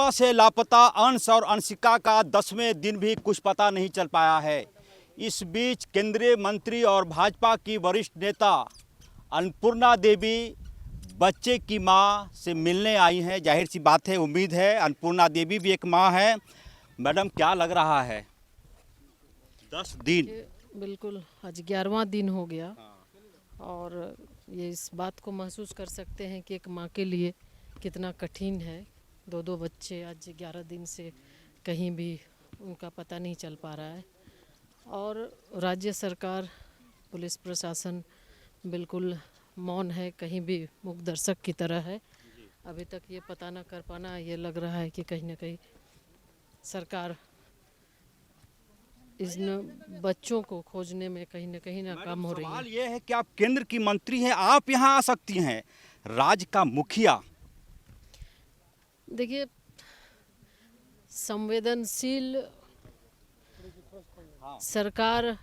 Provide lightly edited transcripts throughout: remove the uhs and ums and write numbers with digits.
सुबह से लापता अंश और अंशिका का 10वें दिन भी कुछ पता नहीं चल पाया है। इस बीच केंद्रीय मंत्री और भाजपा की वरिष्ठ नेता अन्नपूर्णा देवी बच्चे की मां से मिलने आई हैं। जाहिर सी बात है, उम्मीद है अन्नपूर्णा देवी भी एक मां है। मैडम, क्या लग रहा है? 10 दिन बिल्कुल, आज 11वां दिन हो गया और ये इस बात को महसूस कर सकते हैं कि एक माँ के लिए कितना कठिन है। दो बच्चे आज 11 दिन से कहीं भी उनका पता नहीं चल पा रहा है और राज्य सरकार, पुलिस प्रशासन बिल्कुल मौन है, कहीं भी मूक दर्शक की तरह है। अभी तक ये पता ना कर पाना, ये लग रहा है कि कहीं ना कहीं सरकार इन बच्चों को खोजने में कहीं ना नाकाम हो रही है। सवाल ये है कि आप केंद्र की मंत्री हैं, आप यहाँ आ सकती हैं। राज्य का मुखिया, देखिए, संवेदनशील सरकार,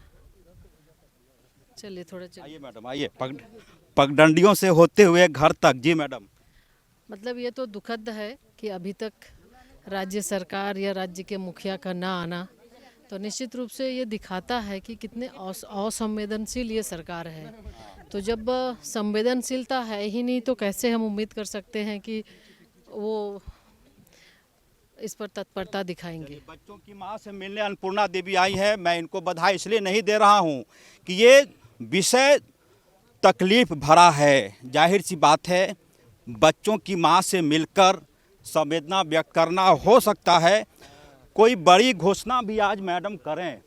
चलिए थोड़ा आइए मैडम, आइए। पगडंडियों से होते हुए घर तक। जी मैडम। मतलब ये तो दुखद है कि अभी तक राज्य सरकार या राज्य के मुखिया का ना आना तो निश्चित रूप से ये दिखाता है कि कितने असंवेदनशील ये सरकार है। तो जब संवेदनशीलता है ही नहीं तो कैसे हम उम्मीद कर सकते हैं कि वो इस पर तत्परता दिखाएंगे। बच्चों की मां से मिलने अन्नपूर्णा देवी आई है। मैं इनको बधाई इसलिए नहीं दे रहा हूं कि ये विषय तकलीफ भरा है। जाहिर सी बात है, बच्चों की मां से मिलकर संवेदना व्यक्त करना, हो सकता है कोई बड़ी घोषणा भी आज मैडम करें।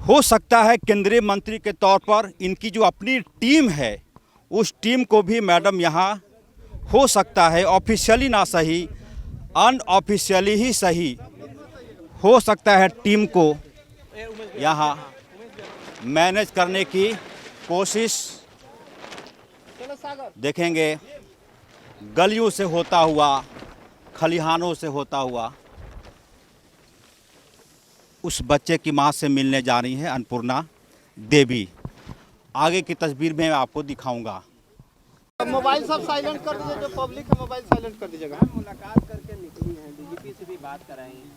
हो सकता है केंद्रीय मंत्री के तौर पर इनकी जो अपनी टीम है उस टीम को भी मैडम यहाँ, हो सकता है ऑफिशियली ना सही, अनऑफिशियली ही सही, हो सकता है टीम को यहाँ मैनेज करने की कोशिश देखेंगे। गलियों से होता हुआ, खलिहानों से होता हुआ उस बच्चे की मां से मिलने जा रही है अन्नपूर्णा देवी। आगे की तस्वीर में मैं आपको दिखाऊंगा। मोबाइल सब साइलेंट कर दीजिए, जो पब्लिक है मोबाइल साइलेंट कर दीजिएगा। मुलाकात करके निकली हैं, डीजीपी से भी बात कराई हैं।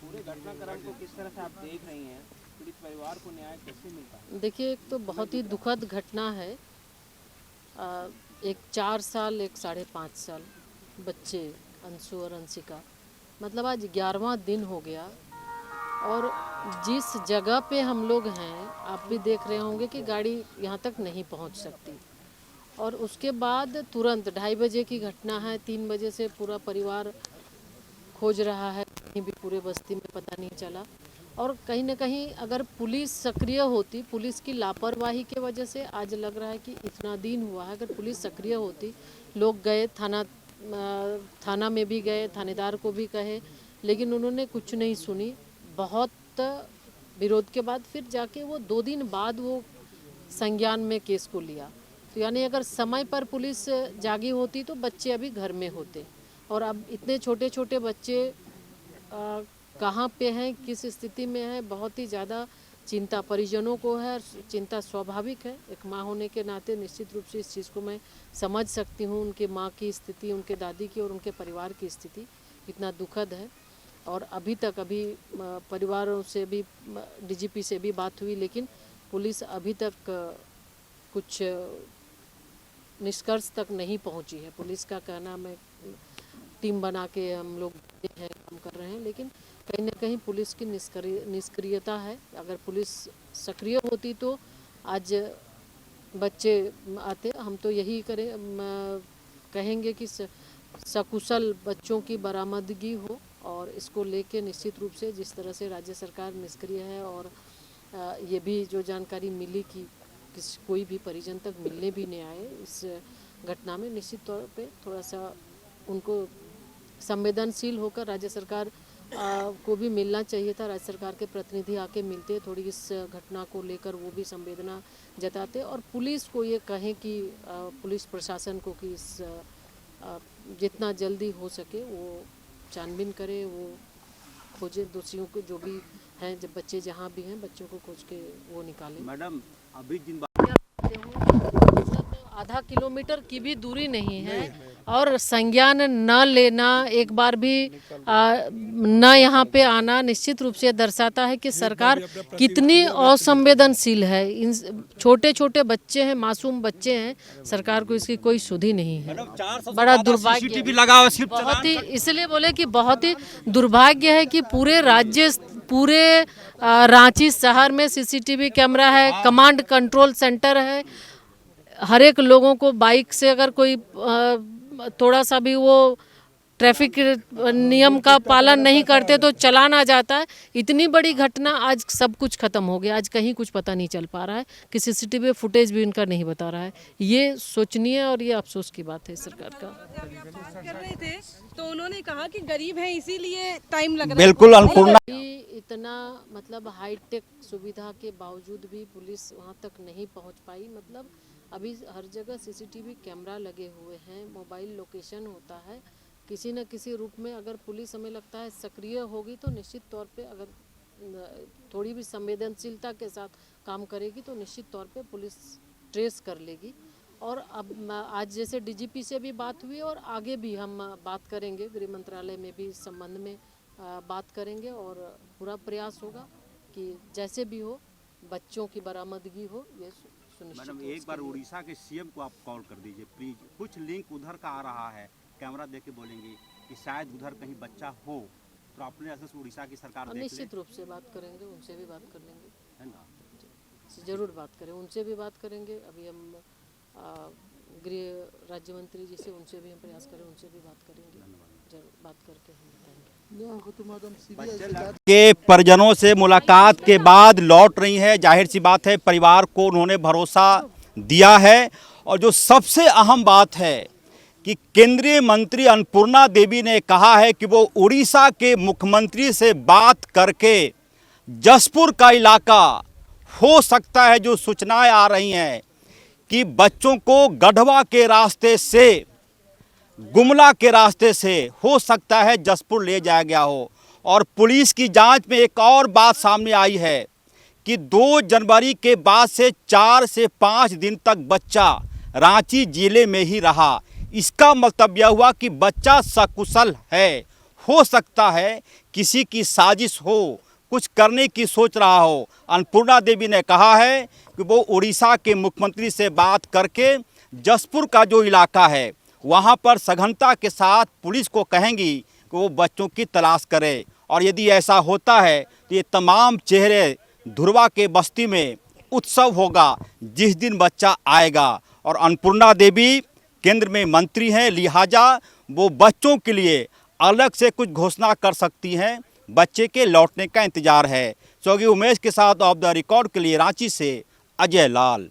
पूरे घटनाक्रम को किस तरह से आप देख रही हैं? पीड़ित परिवार को न्याय कैसे मिलता है? देखिए, एक तो बहुत ही दुखद घटना है। एक 4 साल, एक 5.5 साल बच्चे अंशु और अंशिका, मतलब आज 11वां दिन हो गया और जिस जगह पे हम लोग हैं, आप भी देख रहे होंगे कि गाड़ी यहाँ तक नहीं पहुँच सकती। और उसके बाद तुरंत 2:30 बजे की घटना है, 3 बजे से पूरा परिवार खोज रहा है, कहीं भी पूरे बस्ती में पता नहीं चला। और कहीं ना कहीं अगर पुलिस सक्रिय होती, पुलिस की लापरवाही के वजह से आज लग रहा है कि इतना दिन हुआ है, अगर पुलिस सक्रिय होती, लोग गए थाना में भी गए, थानेदार को भी कहे, लेकिन उन्होंने कुछ नहीं सुनी। बहुत विरोध के बाद फिर जाके वो 2 दिन बाद वो संज्ञान में केस को लिया। तो यानी अगर समय पर पुलिस जागी होती तो बच्चे अभी घर में होते। और अब इतने छोटे छोटे बच्चे कहाँ पे हैं, किस स्थिति में हैं, बहुत ही ज़्यादा चिंता परिजनों को है। चिंता स्वाभाविक है, एक माँ होने के नाते निश्चित रूप से इस चीज़ को मैं समझ सकती हूँ। उनके माँ की स्थिति, उनके दादी की और उनके परिवार की स्थिति कितना दुखद है। और अभी परिवारों से भी, डीजीपी से भी बात हुई, लेकिन पुलिस अभी तक कुछ निष्कर्ष तक नहीं पहुंची है। पुलिस का कहना, मैं टीम बना के हम लोग हैं, काम कर रहे हैं, लेकिन कहीं ना कहीं पुलिस की निष्क्रियता है। अगर पुलिस सक्रिय होती तो आज बच्चे आते। हम तो यही कहेंगे कि सकुशल बच्चों की बरामदगी हो और इसको लेके निश्चित रूप से जिस तरह से राज्य सरकार निष्क्रिय है और ये भी जो जानकारी मिली कि कोई भी परिजन तक मिलने भी नहीं आए इस घटना में, निश्चित तौर पे थोड़ा सा उनको संवेदनशील होकर राज्य सरकार को भी मिलना चाहिए था। राज्य सरकार के प्रतिनिधि आके मिलते, थोड़ी इस घटना को लेकर वो भी संवेदना जताते और पुलिस को ये कहें कि पुलिस प्रशासन को कि इस जितना जल्दी हो सके वो छानबीन करे, वो खोजे दोषियों को, जो भी हैं, जब बच्चे जहाँ भी हैं बच्चों को खोज के वो निकालें। मैडम, अभी जिन आधा किलोमीटर की भी दूरी नहीं है और संज्ञान न लेना, एक बार भी न यहाँ पे आना निश्चित रूप से दर्शाता है कि सरकार कितनी असंवेदनशील है। इन छोटे छोटे बच्चे हैं, मासूम बच्चे हैं, सरकार को इसकी कोई सुध ही नहीं है। बड़ा दुर्भाग्य CCTV लगा हुआ सिर्फ बहुत ही, इसलिए बोले कि बहुत ही दुर्भाग्य है कि पूरे रांची शहर में CCTV कैमरा है, कमांड कंट्रोल सेंटर है। हर एक लोगों को बाइक से अगर कोई थोड़ा सा भी वो ट्रैफिक नियम का पालन नहीं करते तो चलान आ जाता है। इतनी बड़ी घटना, आज सब कुछ खत्म हो गया, आज कहीं कुछ पता नहीं चल पा रहा है कि CCTV फुटेज भी उनका नहीं बता रहा है। ये सोचनीय और ये अफसोस की बात है सरकार का। कर रहे थे तो उन्होंने कहा कि गरीब है इसीलिए टाइम लग रहा है। बिल्कुल अन्नपूर्णा, इतना मतलब हाईटेक सुविधा के बावजूद भी पुलिस वहाँ तक नहीं पहुँच पाई। मतलब अभी हर जगह CCTV कैमरा लगे हुए हैं, मोबाइल लोकेशन होता है। किसी न किसी रूप में अगर पुलिस, हमें लगता है, सक्रिय होगी तो निश्चित तौर पे, अगर थोड़ी भी संवेदनशीलता के साथ काम करेगी तो निश्चित तौर पे पुलिस ट्रेस कर लेगी। और अब आज जैसे DGP से भी बात हुई और आगे भी हम बात करेंगे, गृह मंत्रालय में भी इस संबंध में बात करेंगे और पूरा प्रयास होगा कि जैसे भी हो बच्चों की बरामदगी हो, ये सुनिश्चित मैडम हो। एक बार उड़ीसा के CM को आप कॉल कर दीजिए प्लीज। कुछ लिंक उधर का आ रहा है, कैमरा देख के बोलेंगे कि शायद उधर कहीं बच्चा हो, तो अपने असर उड़ीसा की सरकार देख ले। निश्चित रूप से बात करेंगे, उनसे भी बात कर लेंगे, है ना? जरूर बात करें, उनसे भी बात करेंगे। अभी हम गृह राज्य मंत्री जी से, उनसे भी हम प्रयास करें, उनसे भी बात करेंगे, जरूर बात करके हम बताएंगे। के परिजनों से मुलाकात के बाद लौट रही है। जाहिर सी बात है, परिवार को उन्होंने भरोसा दिया है। और जो सबसे अहम बात है कि केंद्रीय मंत्री अन्नपूर्णा देवी ने कहा है कि वो उड़ीसा के मुख्यमंत्री से बात करके जसपुर का इलाका, हो सकता है जो सूचनाएं आ रही हैं कि बच्चों को गढ़वा के रास्ते से, गुमला के रास्ते से हो सकता है जसपुर ले जाया गया हो। और पुलिस की जांच में एक और बात सामने आई है कि 2 जनवरी के बाद से 4 से 5 दिन तक बच्चा रांची जिले में ही रहा। इसका मतलब यह हुआ कि बच्चा सकुशल है। हो सकता है किसी की साजिश हो, कुछ करने की सोच रहा हो। अन्नपूर्णा देवी ने कहा है कि वो उड़ीसा के मुख्यमंत्री से बात करके जसपुर का जो इलाका है वहाँ पर सघनता के साथ पुलिस को कहेंगी कि वो बच्चों की तलाश करे। और यदि ऐसा होता है तो ये तमाम चेहरे धुरवा के बस्ती में उत्सव होगा जिस दिन बच्चा आएगा। और अन्नपूर्णा देवी केंद्र में मंत्री हैं, लिहाजा वो बच्चों के लिए अलग से कुछ घोषणा कर सकती हैं। बच्चे के लौटने का इंतजार है। चौगी उमेश के साथ ऑफ द रिकॉर्ड के लिए रांची से अजय लाल।